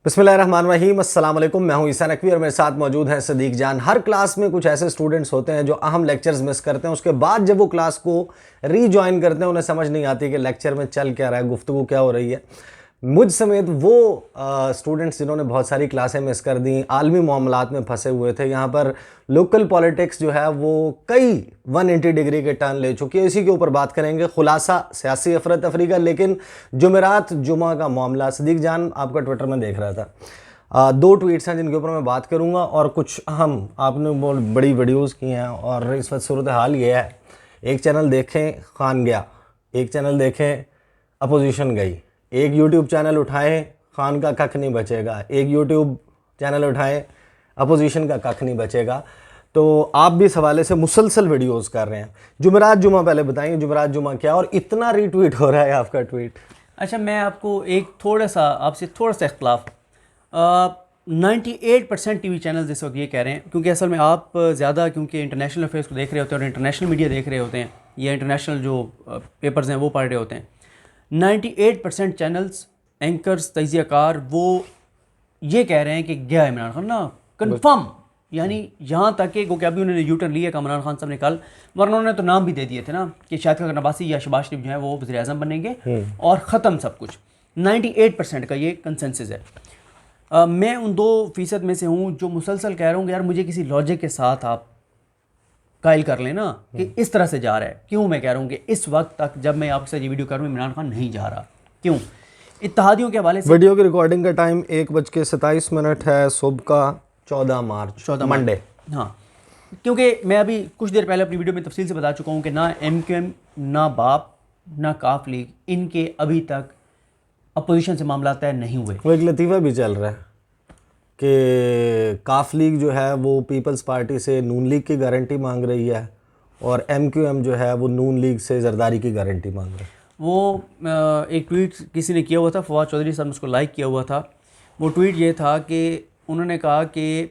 बिस्मिल्लाहिर्रहमानिर्रहीम, अस्सलाम वालेकुम। मैं हूं ईसा नकवी और मेरे साथ मौजूद हैं सदीक जान। हर क्लास में कुछ ऐसे स्टूडेंट्स होते हैं जो अहम लेक्चर्स मिस करते हैं, उसके बाद जब वो क्लास को रीजॉइन करते हैं उन्हें समझ नहीं आती कि लेक्चर में चल क्या रहा है, गुफ्तगू क्या हो रही है। मुझ समेत वो स्टूडेंट्स जिन्होंने बहुत सारी क्लासें मिस कर दी, आलमी मामलात में फंसे हुए थे। यहाँ पर लोकल पॉलिटिक्स जो है वो कई 180 डिग्री के टर्न ले चुकी है। इसी के ऊपर बात करेंगे, खुलासा सियासी अफरा तफरी का। लेकिन जुमेरात जुमा का मामला, सदीक जान आपका ट्विटर में देख रहा था, दो ट्वीट्स हैं जिनके ऊपर मैं बात करूँगा और कुछ अहम आपने बहुत बड़ी वीडियोज़ की हैं। और इस वक्त सूरत हाल ये है, एक चैनल देखें खान गया, एक चैनल देखें अपोजिशन गई, एक यूट्यूब चैनल उठाएं खान का कख नहीं बचेगा, एक यूट्यूब चैनल उठाएं अपोजिशन का कख नहीं बचेगा। तो आप भी इस हवाले से मुसलसल वीडियोस कर रहे हैं। जुमेरात जुमा पहले बताइए, जुमेरात जुमा क्या और इतना रीट्वीट हो रहा है आपका ट्वीट? अच्छा, मैं आपको एक आपसे थोड़ा सा इख्तलाफ 98% टीवी चैनल्स इस वक्त ये कह रहे हैं, क्योंकि असल में आप ज़्यादा क्योंकि इंटरनेशनल अफेयर्स को देख रहे होते हैं और इंटरनेशनल मीडिया देख रहे होते हैं या इंटरनेशनल जो पेपर्स हैं वो पढ़ रहे होते हैं। 98% चैनल्स, एंकर्स, तजियाकार वो ये कह रहे हैं कि गया है इमरान खान ना, कन्फर्म। यानी यहाँ तक कि अभी उन्होंने यूटर्न लिया इमरान खान साहब ने कल, वरना उन्होंने तो नाम भी दे दिए थे ना कि शायद खान नवासी या शहबाज शरीफ जो है वो वज़ीर आज़म बनेंगे और ख़त्म सब कुछ। 98% का ये कंसेंसस है। मैं उन 2% में से हूँ जो मुसलसल कह रहा हूँ यार मुझे किसी लॉजिक के साथ आप कायल कर लेना कि इस तरह से जा रहा है। क्यों मैं कह रहा हूँ कि इस वक्त तक जब मैं आपके साथ ये वीडियो कर रहा हूँ इमरान खान नहीं जा रहा। क्यों? इत्तेहादियों के हवाले से वीडियो की रिकॉर्डिंग का टाइम 1:27 है, सुबह का 14 मार्च, मंडे। हाँ, क्योंकि मैं अभी कुछ देर पहले अपनी वीडियो में तफसील से बता चुका हूँ कि ना MQM, ना बाप, ना काफ लीग, इनके अभी तक अपोजिशन से मामला तय नहीं हुए। वो एक लतीफ़ा भी चल रहा है कि काफ लीग जो है वो पीपल्स पार्टी से नून लीग की गारंटी मांग रही है और MQM जो है वो नून लीग से जरदारी की गारंटी मांग रहा है। वो एक ट्वीट किसी ने किया हुआ था, फवाद चौधरी साहब ने उसको लाइक किया हुआ था। वो ट्वीट ये था कि उन्होंने कहा कि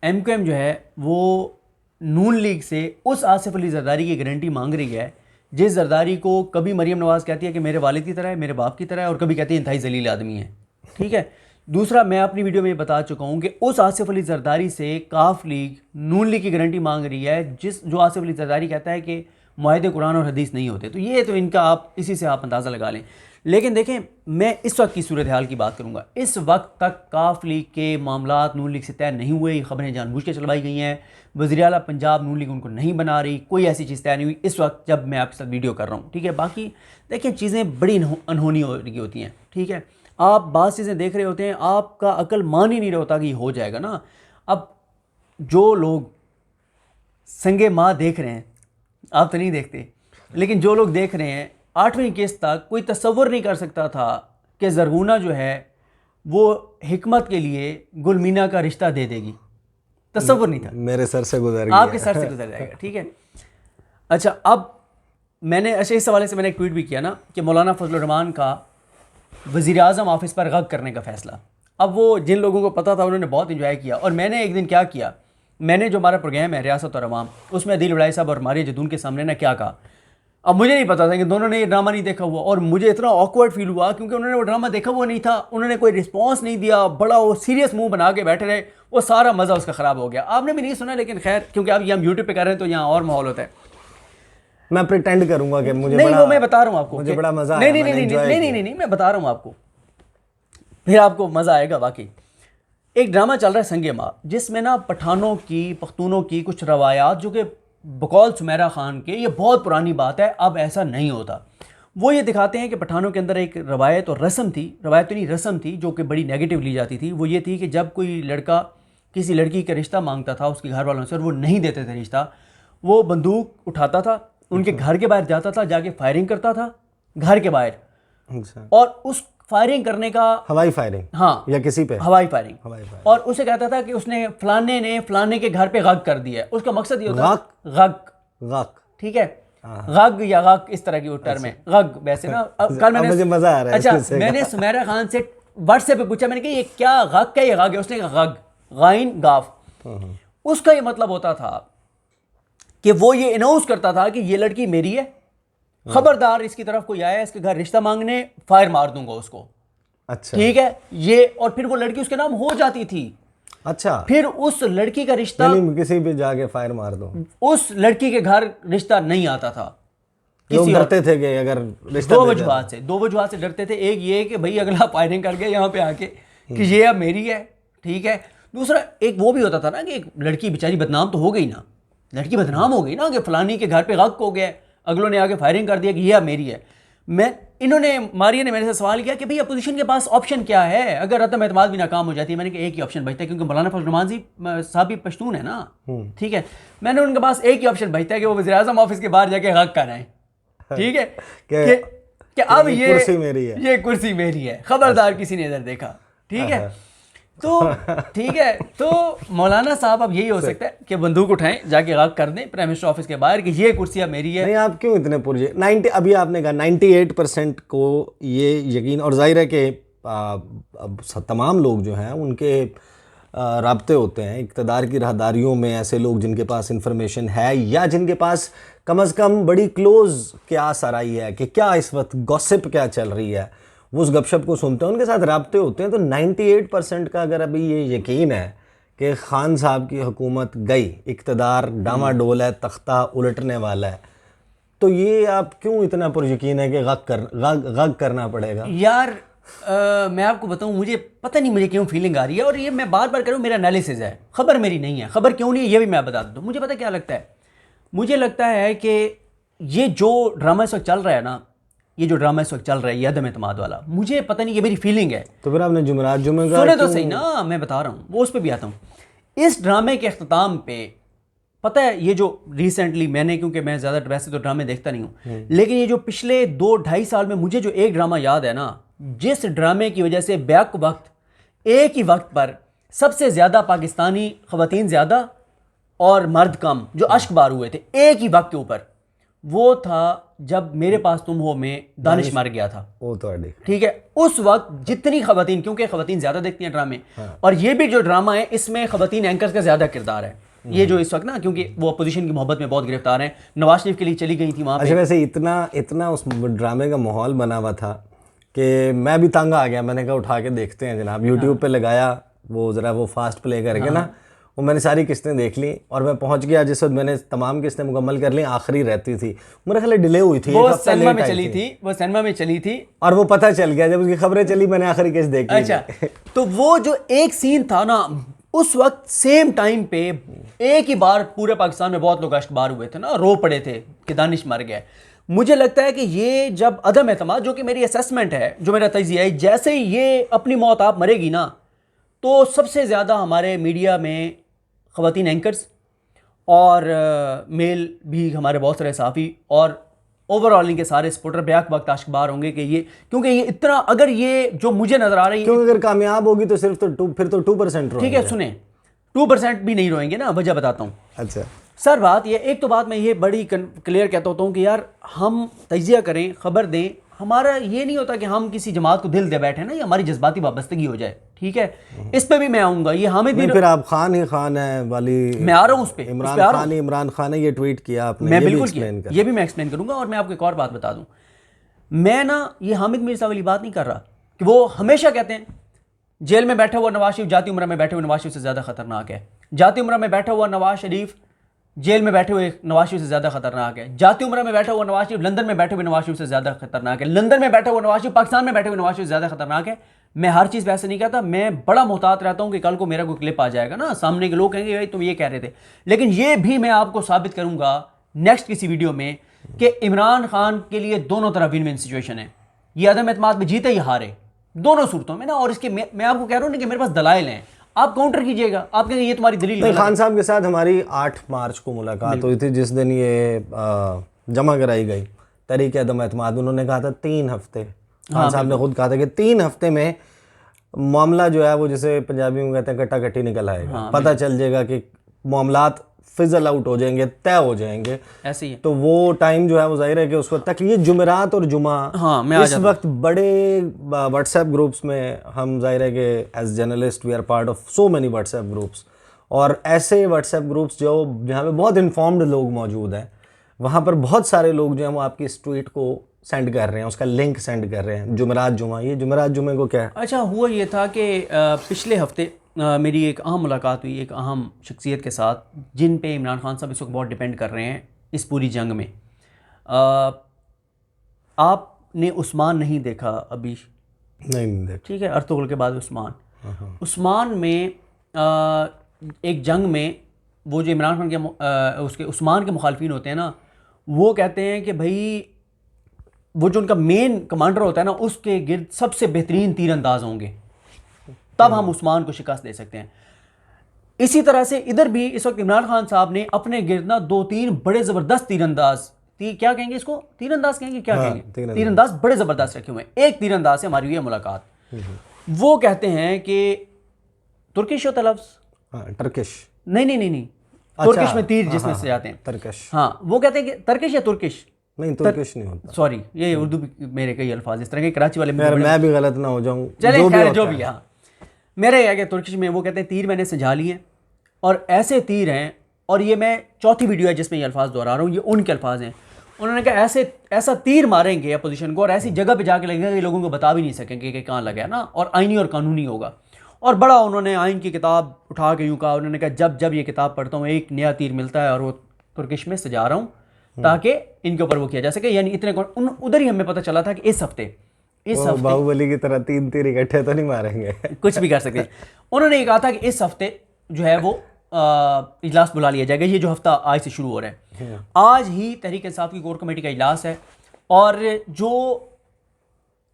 MQM जो है वो नून लीग से उस आसिफ अली जरदारी की गारंटी मांग रही है जिस जरदारी को कभी मरीम नवाज़ कहती है कि मेरे वालिद की तरह है, मेरे बाप की तरह है, और कभी कहती है इंतहाई जलील आदमी है। ठीक है। दूसरा, मैं अपनी वीडियो में बता चुका हूँ कि उस आसिफ अली जरदारी से काफ लीग नून लीग की गारंटी मांग रही है जो आसिफ अली जरदारी कहता है कि मुआहिदे कुरान और हदीस नहीं होते। तो ये तो इनका आप इसी से आप अंदाज़ा लगा लें। लेकिन देखें, मैं इस वक्त की सूरत हाल की बात करूँगा। इस वक्त तक काफ लीग के मामलात नून लीग से तय नहीं हुए। ये खबरें जानबूझ के चलवाई गई हैं। वज़ीर आला पंजाब नून लीग उनको नहीं बना रही, कोई ऐसी चीज़ तय नहीं हुई इस वक्त जब मैं आपके साथ वीडियो कर रहा हूँ। ठीक है। बाकी देखिए, चीज़ें बड़ी अनहोनी हो रही होती हैं। ठीक है। आप बात चीज़ें देख रहे होते हैं, आपका अकल मान ही नहीं रहा होता कि हो जाएगा ना। अब जो लोग संगे माँ देख रहे हैं, आप तो नहीं देखते, लेकिन जो लोग देख रहे हैं, 8वीं किस्त तक कोई तसव्वुर नहीं कर सकता था कि ज़रगुना जो है वो हिकमत के लिए गुलमीना का रिश्ता दे देगी। तसव्वुर नहीं था। मेरे सर से गुजर गया, आपके सर से गुजर जाएगा। ठीक है। अच्छा, अब मैंने इस हवाले से मैंने एक ट्वीट भी किया ना कि मौलाना फजलुर रहमान का वज़ीर आज़म ऑफिस पर गग करने का फ़ैसला। अब वो जिन लोगों को पता था उन्होंने बहुत इंजॉय किया। और मैंने एक दिन क्या किया, मैंने जो हमारा प्रोग्राम है रियासत और अवाम, उसमें अदील वड़ाई साहब और मारिया जदून के सामने ना क्या कहा। अब मुझे नहीं पता था कि दोनों ने ये ड्रामा नहीं देखा हुआ, और मुझे इतना ऑकवर्ड फील हुआ क्योंकि उन्होंने वो ड्रामा देखा हुआ नहीं था। उन्होंने कोई रिस्पॉन्स नहीं दिया, बड़ा वो सीरियस मुंह बना के बैठे रहे। वो सारा मज़ा उसका ख़राब हो गया। आपने भी नहीं सुना, लेकिन खैर, क्योंकि अब ये हम यूट्यूब पे कर रहे हैं तो यहाँ और माहौल होता है। मैं प्रिटेंड करूंगा कि मुझे नहीं, वो मैं बता रहा हूँ आपको, मुझे बड़ा मज़ा आया। नहीं, मैं बता रहा हूँ आपको, फिर आपको मज़ा आएगा। वाकई एक ड्रामा चल रहा है संगे माँ, जिसमें ना पठानों की, पख्तूनों की कुछ रवायात जो कि बकौल सुमेरा खान के, ये बहुत पुरानी बात है, अब ऐसा नहीं होता। वो ये दिखाते हैं कि पठानों के अंदर एक रवायत और रस्म थी, रवायत तो नहीं रस्म थी, जो कि बड़ी नेगेटिव ली जाती थी। वो ये थी कि जब कोई लड़का किसी लड़की का रिश्ता मांगता था उसके घर वालों से और वो नहीं देते थे रिश्ता, वो बंदूक उठाता था, उनके घर के बाहर जाता था, जाके फायरिंग करता था घर के बाहर। और उस फायरिंग करने का, हवाई फायरिंग, हाँ, या किसी पे हवाई फायरिंग, और उसे कहता था कि उसने फलाने ने फलाने के घर पे गग कर दिया है। उसका मकसद ये होता है गग। ठीक है। गग या गग इस तरह की टर्म है। गग वैसे ना, कल मैंने, मुझे मजा आ रहा है। अच्छा, मैंने सुमेरा खान से व्हाट्सएप पे पूछा, मैंने कहा ये क्या गग क्या, ये गग है? उसने कहा गग, गाइन गाफ। उसका ये मतलब होता था कि वो ये अनाउंस करता था कि ये लड़की मेरी है, खबरदार इसकी तरफ कोई आया इसके घर रिश्ता मांगने, फायर मार दूंगा उसको। अच्छा ठीक है ये, और फिर वो लड़की उसके नाम हो जाती थी। अच्छा, फिर उस लड़की का रिश्ता, यानी किसी भी जाके फायर मार दो। उस लड़की के घर रिश्ता नहीं आता था। लोग डरते थे कि अगर रिश्ता दो दे वजूहत से, दो वजूहत से डरते थे। एक ये कि भाई अगला फायरिंग कर गया यहाँ पे आके कि ये अब मेरी है, ठीक है। दूसरा एक वो भी होता था ना कि एक लड़की बेचारी बदनाम तो हो गई ना, लड़की बदनाम हो गई ना कि फलानी के घर पे गक हो गया, अगलों ने आके फायरिंग कर दिया कि ये अब मेरी है। इन्होंने मारिया ने मेरे से सवाल किया कि भाई अपोजिशन के पास ऑप्शन क्या है अगर अदम एतमाद भी नाकाम हो जाती है। मैंने कहा एक ही ऑप्शन बचता है, क्योंकि मौलाना फजल रहमान जी साहब भी पश्तून है ना, ठीक है। मैंने उनके पास एक ही ऑप्शन बचता है कि वो वज़ीर-ए-आज़म ऑफिस के बाहर जाके हक कराएं, ठीक है, कि अब ये कुर्सी मेरी है, ये कुर्सी मेरी है, खबरदार किसी ने इधर देखा, ठीक है। तो ठीक है, तो मौलाना साहब अब यही हो सकता है कि बंदूक उठाएं, जाके गक कर दें प्राइम मिनिस्टर ऑफिस के बाहर कि ये कुर्सी अब मेरी है। नहीं, आप क्यों इतने पुरजे 90, अभी आपने कहा 98% को ये यकीन, और जाहिर है कि अब तमाम लोग जो हैं उनके राब्ते होते हैं इक़्तिदार की राहदारियों में, ऐसे लोग जिनके पास इंफॉर्मेशन है या जिनके पास कम अज़ कम बड़ी क्लोज क्या सराई है कि क्या इस वक्त गॉसिप क्या चल रही है, वो उस गपशप को सुनते हैं, उनके साथ राब्ते होते हैं। तो 98% का अगर अभी ये यकीन है कि खान साहब की हुकूमत गई, इक़्तिदार डामाडोल है, तख्ता उलटने वाला है, तो ये आप क्यों इतना पुरयकीन है कि गग करना पड़ेगा? यार मैं आपको बताऊं, मुझे पता नहीं मुझे क्यों फीलिंग आ रही है, और ये मैं बार बार करूं, मेरा एनालिसिस है, खबर मेरी नहीं है। खबर क्यों नहीं है ये भी मैं बता दूं। मुझे पता क्या लगता है, मुझे लगता है कि ये जो ड्रामा इस वक्त चल रहा है ना, ये जो ड्रामा इस वक्त चल रहा है ये अदम एतमाद वाला, मुझे पता नहीं, ये मेरी फीलिंग है। तो फिर आपने जुमेरात जुमे का सुने तो सही ना, मैं बता रहा हूँ, वो उस पर भी आता हूँ। इस ड्रामे के अख्ताम पे पता है, ये जो रिसेंटली मैंने, क्योंकि मैं ज़्यादा वैसे तो ड्रामे देखता नहीं हूँ, लेकिन ये जो पिछले 2-2.5 साल में मुझे जो एक ड्रामा याद है ना, जिस ड्रामे की वजह से बैक वक्त एक ही वक्त पर सबसे ज़्यादा पाकिस्तानी ख़वातीन ज़्यादा और मर्द कम जो अश्क बार हुए थे एक ही वक्त के ऊपर, वो था जब मेरे पास तुम हो में दानिश मर गया था। वो तो ठीक है, उस वक्त जितनी ख़वातीन, क्योंकि ख़वातीन ज़्यादा देखती हैं ड्रामे, और ये भी जो ड्रामा है इसमें ख़वातीन एंकर्स का ज़्यादा किरदार है। ये जो इस वक्त ना, क्योंकि वो अपोजिशन की मोहब्बत में बहुत गिरफ्तार हैं, नवाज शरीफ के लिए चली गई थी वहाँ पे। अच्छा, वैसे इतना उस ड्रामे का माहौल बना हुआ था कि मैं भी तंग आ गया। मैंने कहा उठा के देखते हैं जनाब, यूट्यूब पे लगाया, वो ज़रा वो फास्ट प्ले करके ना, वो मैंने सारी किस्तें देख ली और मैं पहुंच गया जिस वक्त मैंने तमाम किस्तें मुकम्मल कर ली, आखिरी रहती थी, मेरे ख्याल डिले हुई थी, वो सिनेमा में चली थी, वो सिनेमा में चली थी, और वो पता चल गया जब उसकी खबरें चली, मैंने आखिरी किस्त देखी। अच्छा, तो वो जो एक सीन था ना, उस वक्त सेम टाइम पे एक ही बार पूरे पाकिस्तान में बहुत लोग अश्कबार हुए थे ना, रो पड़े थे कि दानिश मर गया। मुझे लगता है कि ये जब अदम एतमाद, जो कि मेरी असेसमेंट है, जो मेरा तजिया है, जैसे ही ये अपनी मौत आप मरेगी ना, तो सबसे ज़्यादा हमारे मीडिया में ख़वातीन एंकर्स और मेल भी हमारे बहुत सारे सहाफ़ी और ओवरऑल इनके सारे सपोर्टर बैक वक्त अश्कबार होंगे कि ये, क्योंकि ये इतना, अगर ये जो मुझे नज़र आ रही है, क्योंकि अगर कामयाब होगी तो सिर्फ फिर तो 2% रोएंगे। ठीक है, सुने, 2% भी नहीं रोएंगे ना, वजह बताता हूँ। अच्छा सर, बात ये, एक तो बात मैं ये बड़ी क्लियर कहता होता हूँ कि यार हम तजिया करें, खबर दें, हमारा ये नहीं होता कि हम किसी जमात को दिल दे बैठे ना, ये हमारी जज्बाती वाबस्तगी हो जाए, ठीक है। इस पे भी मैं आऊँगा, ये हामिद भी, फिर आप खान ही खान है वाली, मैं आ रहा हूँ उस पर, इमरान खान ने ये ट्वीट किया आपने, मैं बिल्कुल किया, ये भी मैं एक्सप्लेन करूँगा। और मैं आपको एक और बात बता दूँ, मैं ना ये हामिद मिर्ज़ा वाली बात नहीं कर रहा कि वो हमेशा कहते हैं जेल में बैठा हुआ नवाज शरीफ जाती उम्र में बैठे हुए नवाज शरीफ से ज़्यादा खतरनाक है, जाती उम्र में बैठा हुआ नवाज शरीफ जेल में बैठे हुए नवाज शरीफ से ज़्यादा खतरनाक है, जाती उम्र में बैठा हुआ नवाज शरीफ लंदन में बैठे हुए नवाज शरीफ से ज़्यादा खतरनाक है, लंदन में बैठा हुआ नवाज शरीफ पाकिस्तान में बैठे हुए नवाज शरीफ से ज़्यादा खतरनाक है। मैं हर चीज़ वैसे नहीं कहता, मैं बड़ा मोहतात रहता हूँ कि कल को मेरा कोई क्लिप आ जाएगा ना, सामने के लोग कहेंगे भाई तुम ये कह रहे थे, लेकिन ये भी मैं आपको साबित करूँगा नेक्स्ट किसी वीडियो में कि इमरान खान के लिए दोनों तरफ विन विन सिचुएशन है। ये अदम एतमाद में जीते ही हारे दोनों सूरतों में ना, और इसके मैं आपको कह रहा हूँ ना कि मेरे पास दलाइल हैं, आप काउंटर कीजिएगा, आप कहेंगे ये तुम्हारी दलील है। खान साहब के साथ हमारी 8 मार्च को मुलाकात हुई थी, जिस दिन ये जमा कराई गई तहरीक अदम एतमाद। उन्होंने कहा था 3 हफ्ते, खान साहब ने खुद कहा था कि 3 हफ्ते में मामला जो है वो, जिसे पंजाबी में कहते हैं कट्टा कट्टी निकल आएगा, पता चल जाएगा कि मामलात फिजल आउट हो जाएंगे, तय हो जाएंगे, ऐसे ही है। तो वो टाइम जो है वो जाहिर है कि उस वक्त तक ये जुमेरात और जुमा, इस वक्त बड़े व्हाट्सएप ग्रुप्स में हम, जाहिर है कि as journalist we are part of so many WhatsApp groups, और ऐसे व्हाट्सएप ग्रुप्स जो जहाँ पे बहुत इन्फॉर्म्ड लोग मौजूद हैं, वहाँ पर बहुत सारे लोग जो हैं वो आपकी इस ट्वीट को सेंड कर रहे हैं, उसका लिंक सेंड कर रहे हैं, जुमेरात जुमा। ये जुमेरात जुमे को क्या है? अच्छा, हुआ ये था कि पिछले हफ्ते मेरी एक अहम मुलाकात हुई एक अहम शख्सियत के साथ, जिन पे इमरान खान साहब इस वक्त बहुत डिपेंड कर रहे हैं इस पूरी जंग में। आपने उस्मान नहीं देखा अभी? नहीं देख। ठीक है, अर्तुगरुल के बाद उस्मान। उस्मान में एक जंग में वो जो इमरान खान के उसके उस्मान के मुखालफिन होते हैं ना, वो कहते हैं कि भाई वो जो उनका मेन कमांडर होता है ना, उसके गिर्द सबसे बेहतरीन तीरंदाज होंगे, तब हम उस्मान को शिकस्त दे सकते हैं। इसी तरह से इधर भी इस वक्त इमरान खान साहब ने अपने गिर्द ना 2-3 बड़े ज़बरदस्त तीरंदाज, क्या कहेंगे इसको, तीरंदाज कहेंगे, क्या कहेंगे, तीरंदाज बड़े ज़बरदस्त रखे हुए हैं। एक तीरंदाज से हमारी हुई है मुलाकात, वो कहते हैं कि तुर्किश होता लफ्ज़, टर्किश नहीं, तुर्किश में तीर जिसमें से जाते हैं, टर्किश। हाँ, वो कहते हैं कि टर्किश या तुर्किश, नहीं तुर्किश नहीं होता, सॉरी, ये उर्दू मेरे कई अल्फाज इस तरह के कराची वाले यार मैं भी गलत ना हो जाऊं, चले खैर जो भी। हाँ, मेरे है कि तुर्किश में वो कहते हैं तीर मैंने सजा लिए हैं, और ऐसे तीर हैं, और ये मैं चौथी वीडियो है जिसमें ये अल्फाज दोहरा रहा हूँ, ये उनके अल्फाज हैं। उन्होंने कहा ऐसा तीर मारेंगे अपोजिशन को, और ऐसी जगह पे जाके लगेगा कि लोगों को बता भी नहीं सकेंगे कि कहाँ लगा है ना, और आईनी और कानूनी होगा। और बड़ा उन्होंने आइन की किताब उठा के यूँ कहा, उन्होंने कहा जब जब ये किताब पढ़ता हूँ एक नया तीर मिलता है, और वो तुर्किश में सजा रहा हूँ ताकि इनके ऊपर वो किया जा सके। यानी इतने उधर ही हमें पता चला था कि इस हफ्ते बाहुबली की तरह 3 तीर इकट्ठे तो नहीं मारेंगे, कुछ भी कर सकते हैं। उन्होंने ये कहा था कि इस हफ्ते जो है वो इजलास बुला लिया जाएगा, ये जो हफ्ता आज से शुरू हो रहा है। आज ही तहरीक इंसाफ की कोर कमेटी का इजलास है, और जो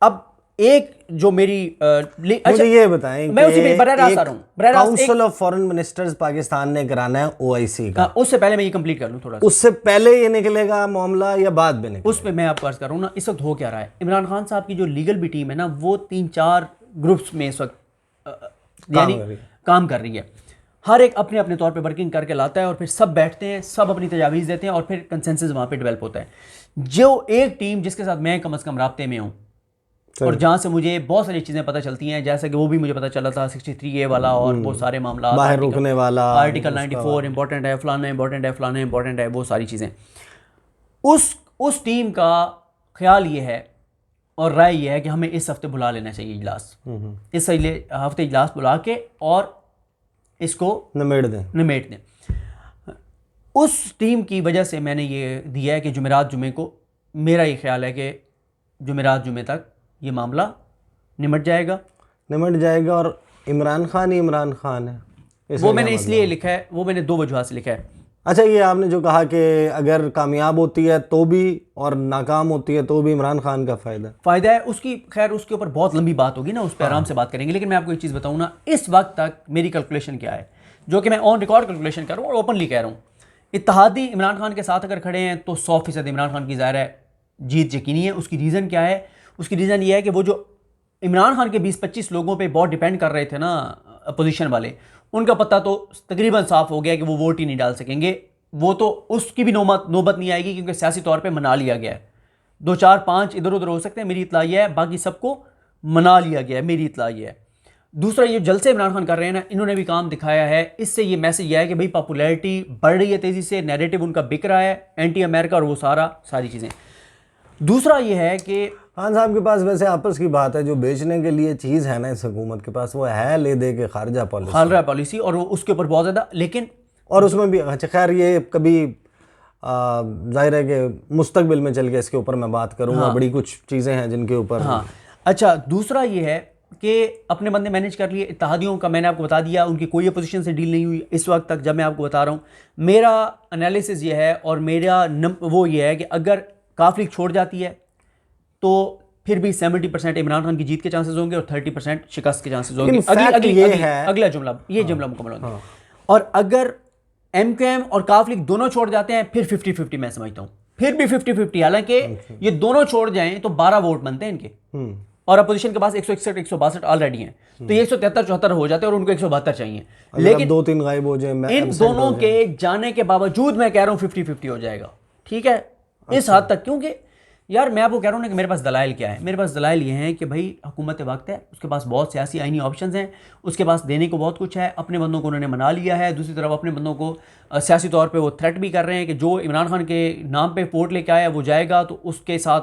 अब एक जो मेरी मुझे ये बताएं, मैं उसी में बराह रास्त आ रहा हूँ। Council of foreign ministers Pakistan ने कराना है OIC का, उससे पहले मैं ये कंप्लीट कर लूँ थोड़ा सा। उससे पहले ये निकलेगा मामला या बाद में निकलेगा? उस पर मैं आपको अर्ज कर रहा हूँ ना, इस वक्त हो क्या रहा है। इमरान खान साहब की जो लीगल भी टीम है ना, वो 3-4 ग्रुप्स में इस वक्त यानी काम कर रही है। हर एक अपने अपने तौर पे वर्किंग करके लाता है, और फिर सब बैठते हैं, सब अपनी तजावीज़ देते हैं, और फिर कंसेंसस वहाँ पे डेवलप होता है। जो एक टीम जिसके साथ मैं कम अज़ कम राब्ते में हूँ, और जहाँ से मुझे बहुत सारी चीज़ें पता चलती हैं, जैसे कि वो भी मुझे पता चला था 63A वाला और वो सारे मामला, बाहर रुकने वाला, आर्टिकल 94 इंपॉर्टेंट है, फलाना इंपॉर्टेंट है, फलाना इंपॉर्टेंट है, वो सारी चीज़ें। उस टीम का ख्याल ये है और राय ये है कि हमें इस हफ्ते बुला लेना चाहिए इजलास, इस हफ्ते इजलास बुला के और इसको निमेट दें। उस टीम की वजह से मैंने ये दिया है कि जुमेरात जुमे को, मेरा ये ख्याल है कि जुमेरात जुमे तक ये मामला निमट जाएगा, और इमरान खान ही इमरान खान है। वो मैंने इसलिए लिखा है, वो मैंने 2 वजह से लिखा है। अच्छा, ये आपने जो कहा कि अगर कामयाब होती है तो भी और नाकाम होती है तो भी इमरान खान का फ़ायदा है, उसकी खैर उसके ऊपर बहुत लंबी बात होगी ना, उस पर आराम से बात करेंगे। लेकिन मैं आपको एक चीज़ बताऊँ ना, इस वक्त तक मेरी कैलकुलेशन क्या है, जो कि मैं ऑन रिकॉर्ड कैलकुलेशन कर रहा हूँ और ओपनली कह रहा हूँ। इत्तेहादी इमरान खान के साथ अगर खड़े हैं तो 100% इमरान खान की ज़ाहिर है जीत यकीनी है। उसकी रीज़न क्या है? उसकी रीज़न ये है कि वो जो इमरान खान के 20-25 लोगों पे बहुत डिपेंड कर रहे थे ना अपोजिशन वाले, उनका पत्ता तो तकरीबन साफ़ हो गया कि वो वोट ही नहीं डाल सकेंगे। वो तो उसकी भी नौबत नहीं आएगी, क्योंकि सियासी तौर पे मना लिया गया है। 2-4-5 इधर उधर हो सकते हैं, मेरी इतला ये है, बाकी सबको मना लिया गया है, मेरी इतला ये है। दूसरा, ये जलसे इमरान खान कर रहे हैं ना, इन्होंने भी काम दिखाया है। इससे ये मैसेज यह है कि भाई पॉपुलैरिटी बढ़ रही है तेज़ी से, नैरेटिव उनका बिक रहा है, एंटी अमेरिका और वो सारी चीज़ें। दूसरा ये है कि खान साहब के पास वैसे आपस की बात है, जो बेचने के लिए चीज़ है ना इस हुकूमत के पास, वो है ले दे के खारजा पॉलिसी, और उसके ऊपर बहुत ज़्यादा, लेकिन और उसमें भी अच्छा खैर ये कभी जाहिर है कि मुस्तकबिल में चल के इसके ऊपर मैं बात करूँगा। बड़ी कुछ चीज़ें हैं जिनके ऊपर। हाँ, अच्छा, दूसरा ये है कि अपने बंदे मैनेज कर लिए। इत्तेहादियों का मैंने आपको बता दिया, उनकी कोई अपोजिशन से डील नहीं हुई इस वक्त तक, जब मैं आपको बता रहा हूँ। मेरा एनालिसिस ये है और मेरा वो ये है कि अगर काफिल छोड़ जाती है तो फिर भी 70% इमरान खान की जीत के चांसेस होंगे और 30% शिकस्त के चांसेस होंगे। अगला जुमला मुकम्मल होगा। और अगर MKM और काफिल दोनों छोड़ जाते हैं फिर 50-50 मैं समझता हूँ, फिर भी 50-50। हालांकि ये दोनों छोड़ जाएं तो 12 वोट बनते हैं इनके, और अपोजिशन के पास 161-162 ऑलरेडी हैं, तो ये 173-74 हो जाते हैं और उनको 172 चाहिए। लेकिन 2-3 गायब हो जाए, इन दोनों के जाने के बावजूद मैं कह रहा हूँ 50-50 हो जाएगा। ठीक है, इस हद तक, क्योंकि यार मैं आपको कह रहा हूँ ना कि मेरे पास दलाइल क्या है। मेरे पास दलाइल ये हैं कि भाई हुकूमत वक्त है, उसके पास बहुत सियासी आईनी ऑप्शंस हैं, उसके पास देने को बहुत कुछ है। अपने बंदों को उन्होंने मना लिया है, दूसरी तरफ अपने बंदों को सियासी तौर पे वो थ्रेट भी कर रहे हैं कि जो इमरान खान के नाम पे वोट लेके आया वो जाएगा, तो उसके साथ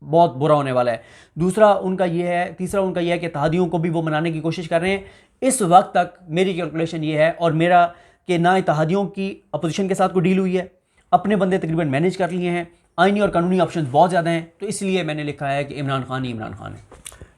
बहुत बुरा होने वाला है। तीसरा उनका ये है कि इत्तेहादियों को भी वो मनाने की कोशिश कर रहे हैं। इस वक्त तक मेरी कैलकुलेशन ये है और मेरा कि ना इत्तेहादियों की अपोजिशन के साथ कोई डील हुई है, अपने बंदे तकरीबन मैनेज कर लिए हैं, आईनी और कानूनी ऑप्शन बहुत ज़्यादा हैं, तो इसलिए मैंने लिखा है कि इमरान खान ही इमरान खान है।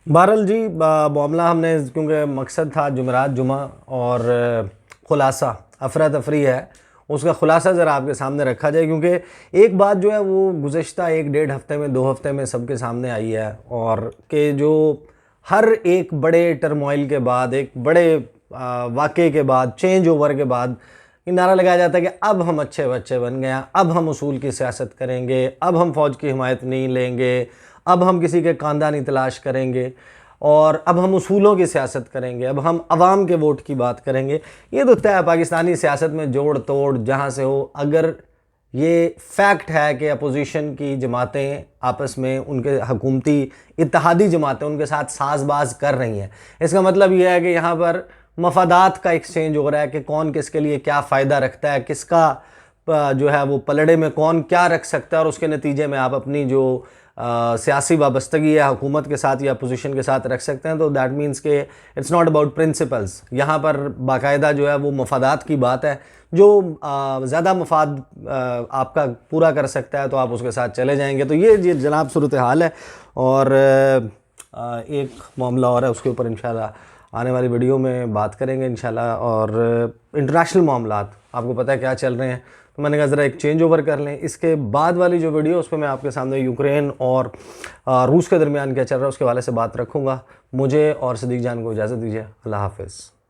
बहरहाल जी, मामला हमने, क्योंकि मकसद था जुमेरात जुमा और खुलासा अफरा तफरी है, उसका खुलासा ज़रा आपके सामने रखा जाए, क्योंकि एक बात जो है वो गुज़श्ता 1-1.5 हफ्ते में 2 हफ्ते में सबके सामने आई है, और कि जो हर एक बड़े टर्मोइल के बाद, एक बड़े वाक़े के बाद, चेंज ओवर के बाद ये नारा लगाया जाता है कि अब हम अच्छे बच्चे बन गए, अब हम उसूल की सियासत करेंगे, अब हम फ़ौज की हिमायत नहीं लेंगे, अब हम किसी के कांदा नहीं तलाश करेंगे, और अब हम उसूलों की सियासत करेंगे, अब हम अवाम के वोट की बात करेंगे। ये तो तय पाकिस्तानी सियासत में जोड़ तोड़ जहाँ से हो, अगर ये फैक्ट है कि अपोजिशन की जमातें आपस में, उनके हुकूमती इत्तेहादी जमातें उनके साथ साजबाज कर रही हैं, इसका मतलब यह है कि यहाँ पर मफादात का एक्सचेंज हो रहा है कि कौन किसके लिए क्या फ़ायदा रखता है, किसका जो है वो पलड़े में कौन क्या रख सकता है, और उसके नतीजे में आप अपनी जो सियासी वाबस्तगी या हुकूमत के साथ या पोजीशन के साथ रख सकते हैं। तो दैट मीन्स के इट्स नॉट अबाउट प्रिंसिपल्स, यहाँ पर बाकायदा जो है वो मफादात की बात है। जो ज़्यादा मफाद आपका पूरा कर सकता है तो आप उसके साथ चले जाएंगे। तो ये जनाब सूरत हाल है, और एक मामला और है, उसके ऊपर इंशाल्लाह आने वाली वीडियो में बात करेंगे इंशाल्लाह। और इंटरनेशनल मामलात आपको पता है क्या चल रहे हैं, तो मैंने कहा ज़रा एक चेंज ओवर कर लें। इसके बाद वाली जो वीडियो उस पर मैं आपके सामने यूक्रेन और रूस के दरमियान क्या चल रहा है उसके हवाले से बात रखूँगा। मुझे और सदीक जान को इजाज़त दीजिए। अल्लाह हाफ़िज़।